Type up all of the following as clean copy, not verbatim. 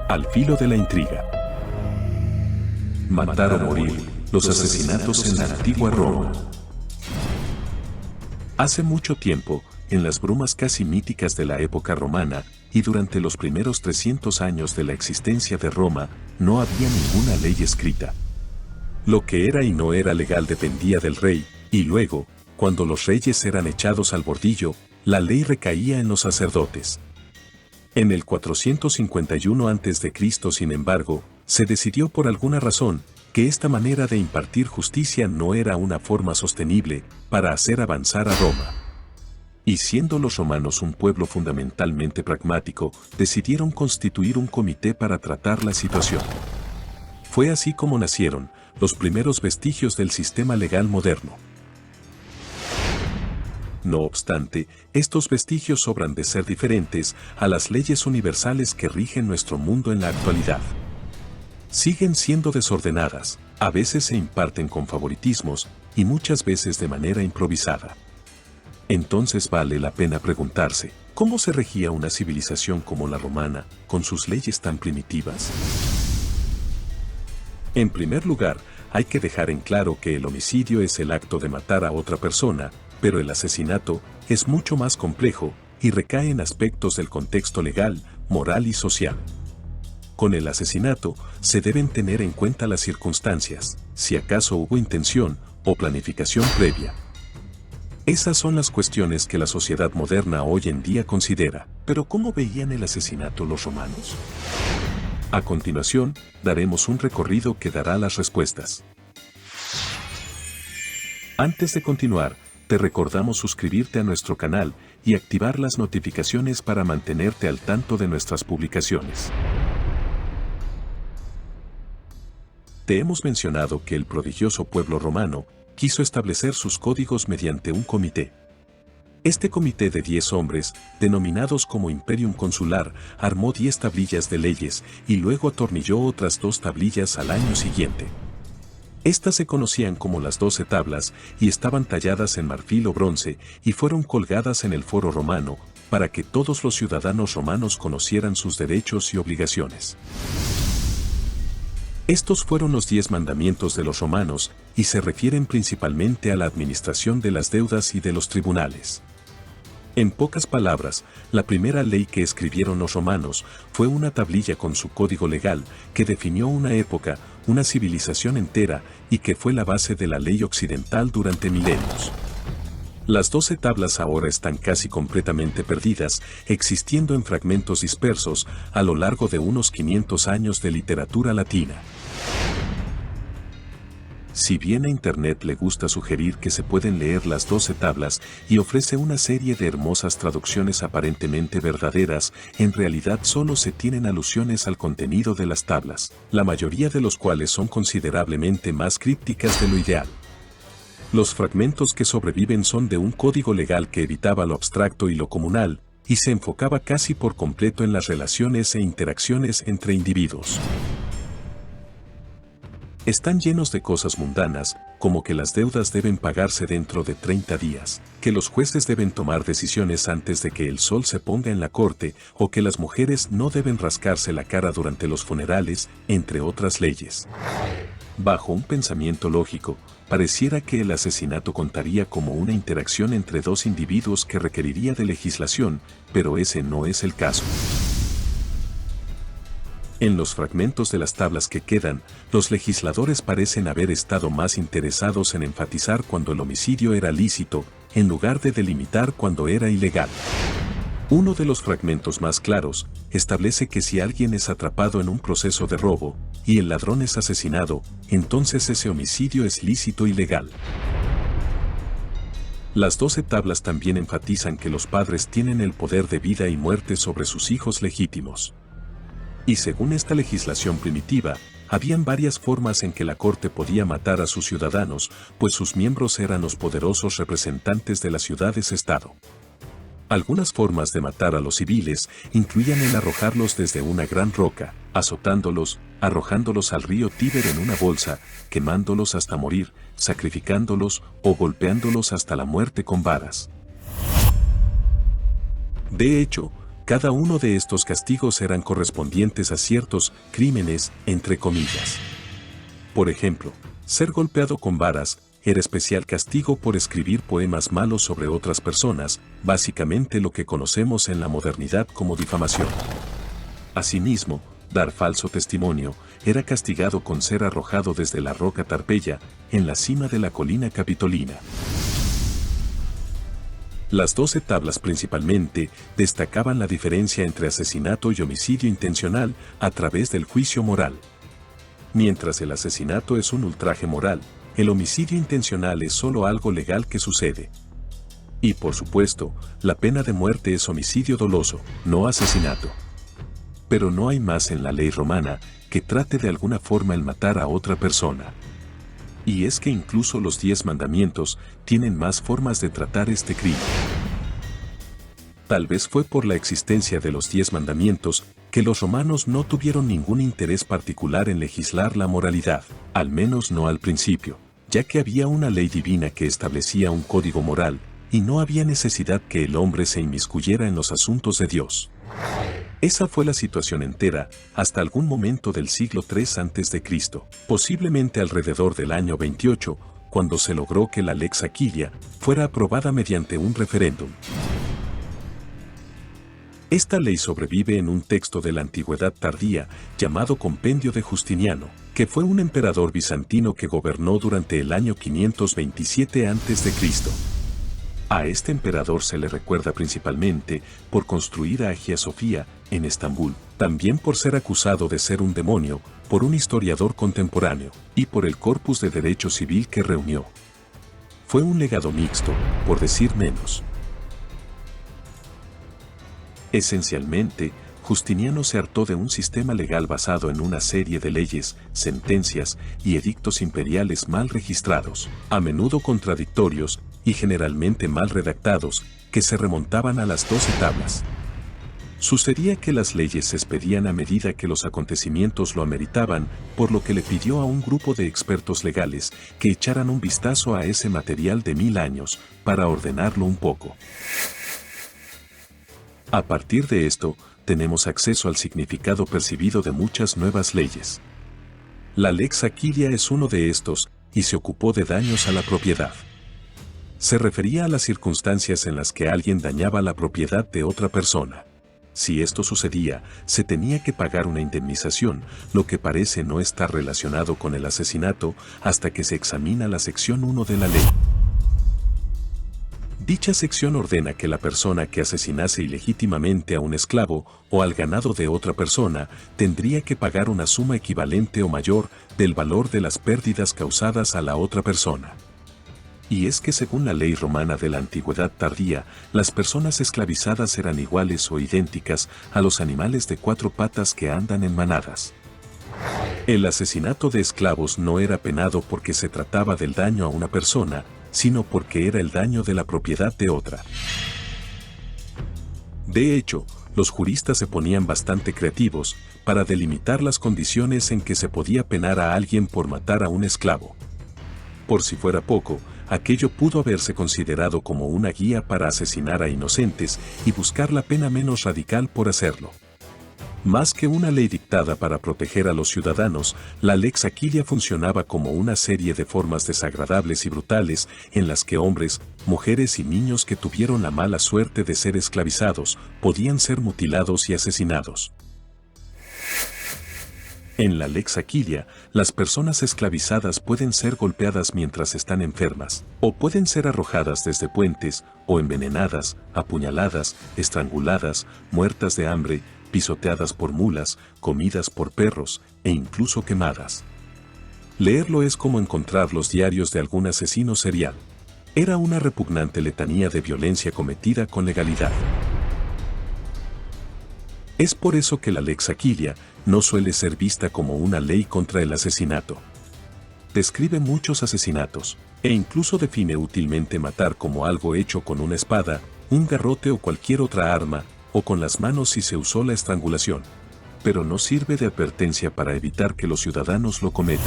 Al filo de la intriga. Matar o morir, los asesinatos en la antigua Roma. Hace mucho tiempo, en las brumas casi míticas de la época romana, y durante los primeros 300 años de la existencia de Roma, no había ninguna ley escrita. Lo que era y no era legal dependía del rey, y luego, cuando los reyes eran echados al bordillo, la ley recaía en los sacerdotes. En el 451 a.C., sin embargo, se decidió por alguna razón que esta manera de impartir justicia no era una forma sostenible para hacer avanzar a Roma. Y siendo los romanos un pueblo fundamentalmente pragmático, decidieron constituir un comité para tratar la situación. Fue así como nacieron los primeros vestigios del sistema legal moderno. No obstante, estos vestigios sobran de ser diferentes a las leyes universales que rigen nuestro mundo en la actualidad. Siguen siendo desordenadas, a veces se imparten con favoritismos y muchas veces de manera improvisada. Entonces vale la pena preguntarse, ¿cómo se regía una civilización como la romana, con sus leyes tan primitivas? En primer lugar, hay que dejar en claro que el homicidio es el acto de matar a otra persona, pero el asesinato es mucho más complejo y recae en aspectos del contexto legal, moral y social. Con el asesinato, se deben tener en cuenta las circunstancias, si acaso hubo intención o planificación previa. Esas son las cuestiones que la sociedad moderna hoy en día considera. Pero ¿cómo veían el asesinato los romanos? A continuación, daremos un recorrido que dará las respuestas. Antes de continuar, te recordamos suscribirte a nuestro canal y activar las notificaciones para mantenerte al tanto de nuestras publicaciones. Te hemos mencionado que el prodigioso pueblo romano quiso establecer sus códigos mediante un comité. Este comité de 10 hombres, denominados como Imperium Consular, armó 10 tablillas de leyes y luego atornilló otras 2 tablillas al año siguiente. Estas se conocían como las 12 tablas y estaban talladas en marfil o bronce y fueron colgadas en el foro romano para que todos los ciudadanos romanos conocieran sus derechos y obligaciones. Estos fueron los 10 mandamientos de los romanos y se refieren principalmente a la administración de las deudas y de los tribunales. En pocas palabras, la primera ley que escribieron los romanos fue una tablilla con su código legal que definió una época, una civilización entera y que fue la base de la ley occidental durante milenios. Las 12 tablas ahora están casi completamente perdidas, existiendo en fragmentos dispersos a lo largo de unos 500 años de literatura latina. Si bien a Internet le gusta sugerir que se pueden leer las 12 tablas y ofrece una serie de hermosas traducciones aparentemente verdaderas, en realidad solo se tienen alusiones al contenido de las tablas, la mayoría de los cuales son considerablemente más crípticas de lo ideal. Los fragmentos que sobreviven son de un código legal que evitaba lo abstracto y lo comunal, y se enfocaba casi por completo en las relaciones e interacciones entre individuos. Están llenos de cosas mundanas, como que las deudas deben pagarse dentro de 30 días, que los jueces deben tomar decisiones antes de que el sol se ponga en la corte, o que las mujeres no deben rascarse la cara durante los funerales, entre otras leyes. Bajo un pensamiento lógico, pareciera que el asesinato contaría como una interacción entre 2 individuos que requeriría de legislación, pero ese no es el caso. En los fragmentos de las tablas que quedan, los legisladores parecen haber estado más interesados en enfatizar cuando el homicidio era lícito, en lugar de delimitar cuando era ilegal. Uno de los fragmentos más claros establece que si alguien es atrapado en un proceso de robo, y el ladrón es asesinado, entonces ese homicidio es lícito y legal. Las 12 tablas también enfatizan que los padres tienen el poder de vida y muerte sobre sus hijos legítimos. Y según esta legislación primitiva, habían varias formas en que la corte podía matar a sus ciudadanos, pues sus miembros eran los poderosos representantes de las ciudades-estado. Algunas formas de matar a los civiles incluían el arrojarlos desde una gran roca, azotándolos, arrojándolos al río Tíber en una bolsa, quemándolos hasta morir, sacrificándolos o golpeándolos hasta la muerte con varas. De hecho, Cada uno de estos castigos eran correspondientes a ciertos crímenes, entre comillas. Por ejemplo, ser golpeado con varas era especial castigo por escribir poemas malos sobre otras personas, básicamente lo que conocemos en la modernidad como difamación. Asimismo, dar falso testimonio era castigado con ser arrojado desde la roca Tarpeya, en la cima de la colina capitolina. Las 12 tablas principalmente destacaban la diferencia entre asesinato y homicidio intencional a través del juicio moral. Mientras el asesinato es un ultraje moral, el homicidio intencional es solo algo legal que sucede. Y por supuesto, la pena de muerte es homicidio doloso, no asesinato. Pero no hay más en la ley romana que trate de alguna forma el matar a otra persona. Y es que incluso los 10 mandamientos tienen más formas de tratar este crimen. Tal vez fue por la existencia de los 10 mandamientos que los romanos no tuvieron ningún interés particular en legislar la moralidad, al menos no al principio, ya que había una ley divina que establecía un código moral, y no había necesidad que el hombre se inmiscuyera en los asuntos de Dios. Esa fue la situación entera hasta algún momento del siglo III a.C., posiblemente alrededor del año 28, cuando se logró que la Lex Aquilia fuera aprobada mediante un referéndum. Esta ley sobrevive en un texto de la Antigüedad tardía llamado Compendio de Justiniano, que fue un emperador bizantino que gobernó durante el año 527 a.C. A este emperador se le recuerda principalmente por construir a Hagia Sofía en Estambul, también por ser acusado de ser un demonio por un historiador contemporáneo y por el corpus de derecho civil que reunió. Fue un legado mixto, por decir menos. Esencialmente, Justiniano se hartó de un sistema legal basado en una serie de leyes, sentencias y edictos imperiales mal registrados, a menudo contradictorios y generalmente mal redactados, que se remontaban a las 12 tablas. Sucedía que las leyes se expedían a medida que los acontecimientos lo ameritaban, por lo que le pidió a un grupo de expertos legales que echaran un vistazo a ese material de 1000 años, para ordenarlo un poco. A partir de esto, tenemos acceso al significado percibido de muchas nuevas leyes. La Lex Aquilia es uno de estos, y se ocupó de daños a la propiedad. Se refería a las circunstancias en las que alguien dañaba la propiedad de otra persona. Si esto sucedía, se tenía que pagar una indemnización, lo que parece no estar relacionado con el asesinato hasta que se examina la sección 1 de la ley. Dicha sección ordena que la persona que asesinase ilegítimamente a un esclavo o al ganado de otra persona tendría que pagar una suma equivalente o mayor del valor de las pérdidas causadas a la otra persona. Y es que según la ley romana de la Antigüedad tardía, las personas esclavizadas eran iguales o idénticas a los animales de 4 patas que andan en manadas. El asesinato de esclavos no era penado porque se trataba del daño a una persona, sino porque era el daño de la propiedad de otra. De hecho, los juristas se ponían bastante creativos para delimitar las condiciones en que se podía penar a alguien por matar a un esclavo. Por si fuera poco, aquello pudo haberse considerado como una guía para asesinar a inocentes y buscar la pena menos radical por hacerlo. Más que una ley dictada para proteger a los ciudadanos, la Lex Aquilia funcionaba como una serie de formas desagradables y brutales en las que hombres, mujeres y niños que tuvieron la mala suerte de ser esclavizados podían ser mutilados y asesinados. En la Lex Aquilia, las personas esclavizadas pueden ser golpeadas mientras están enfermas, o pueden ser arrojadas desde puentes, o envenenadas, apuñaladas, estranguladas, muertas de hambre, pisoteadas por mulas, comidas por perros, e incluso quemadas. Leerlo es como encontrar los diarios de algún asesino serial. Era una repugnante letanía de violencia cometida con legalidad. Es por eso que la Lex Aquilia no suele ser vista como una ley contra el asesinato. Describe muchos asesinatos, e incluso define útilmente matar como algo hecho con una espada, un garrote o cualquier otra arma, o con las manos si se usó la estrangulación. Pero no sirve de advertencia para evitar que los ciudadanos lo cometan.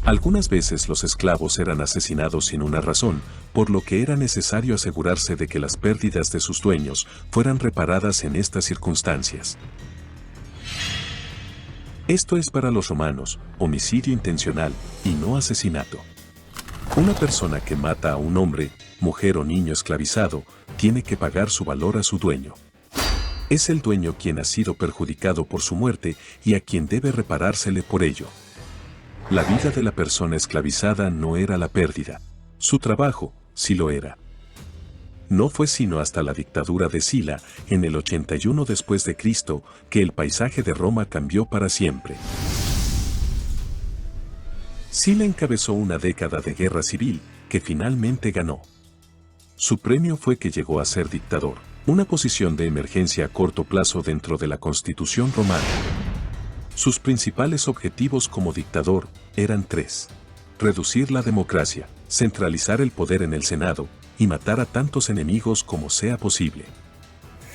Algunas veces los esclavos eran asesinados sin una razón, por lo que era necesario asegurarse de que las pérdidas de sus dueños fueran reparadas en estas circunstancias. Esto es para los romanos, homicidio intencional y no asesinato. Una persona que mata a un hombre, mujer o niño esclavizado, tiene que pagar su valor a su dueño. Es el dueño quien ha sido perjudicado por su muerte y a quien debe reparársele por ello. La vida de la persona esclavizada no era la pérdida. Su trabajo, sí lo era. No fue sino hasta la dictadura de Sila, en el 81 después de Cristo, que el paisaje de Roma cambió para siempre. Sila encabezó una década de guerra civil, que finalmente ganó. Su premio fue que llegó a ser dictador, una posición de emergencia a corto plazo dentro de la Constitución romana. Sus principales objetivos como dictador eran tres: reducir la democracia, centralizar el poder en el Senado, y matar a tantos enemigos como sea posible.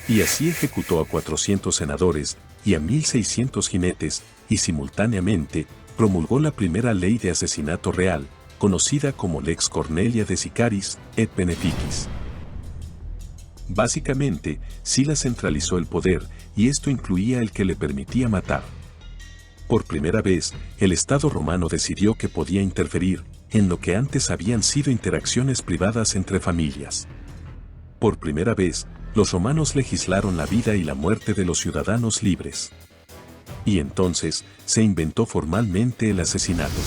Y así ejecutó a 400 senadores y a 1.600 jinetes, y simultáneamente promulgó la primera ley de asesinato real, conocida como Lex Cornelia de Sicaris et Beneficis. Básicamente, Sila centralizó el poder, y esto incluía el que le permitía matar. Por primera vez, el Estado romano decidió que podía interferir en lo que antes habían sido interacciones privadas entre familias. Por primera vez, los romanos legislaron la vida y la muerte de los ciudadanos libres. Y entonces, se inventó formalmente el asesinato.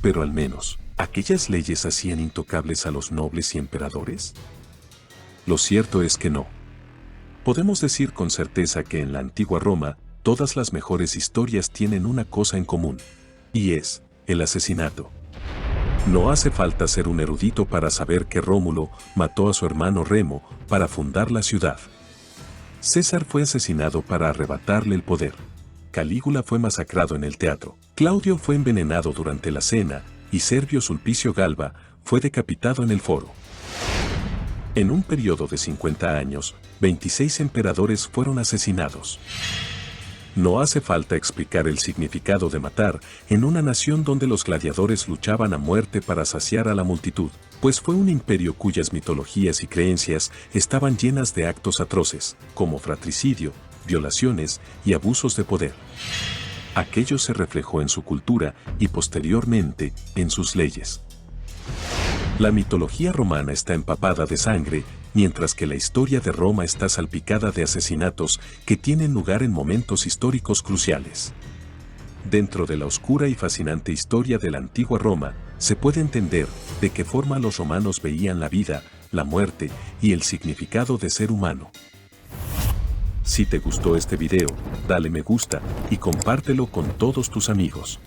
Pero al menos, ¿aquellas leyes hacían intocables a los nobles y emperadores? Lo cierto es que no. Podemos decir con certeza que en la antigua Roma, todas las mejores historias tienen una cosa en común, y es el asesinato. No hace falta ser un erudito para saber que Rómulo mató a su hermano Remo para fundar la ciudad. César fue asesinado para arrebatarle el poder. Calígula fue masacrado en el teatro. Claudio fue envenenado durante la cena, y Servio Sulpicio Galba fue decapitado en el foro. En un periodo de 50 años, 26 emperadores fueron asesinados. No hace falta explicar el significado de matar en una nación donde los gladiadores luchaban a muerte para saciar a la multitud, pues fue un imperio cuyas mitologías y creencias estaban llenas de actos atroces, como fratricidio, violaciones y abusos de poder. Aquello se reflejó en su cultura y posteriormente en sus leyes. La mitología romana está empapada de sangre, mientras que la historia de Roma está salpicada de asesinatos que tienen lugar en momentos históricos cruciales. Dentro de la oscura y fascinante historia de la antigua Roma, se puede entender de qué forma los romanos veían la vida, la muerte y el significado de ser humano. Si te gustó este video, dale me gusta y compártelo con todos tus amigos.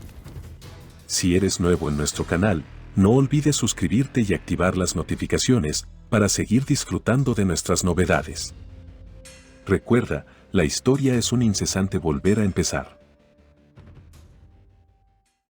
Si eres nuevo en nuestro canal, no olvides suscribirte y activar las notificaciones para seguir disfrutando de nuestras novedades. Recuerda, la historia es un incesante volver a empezar.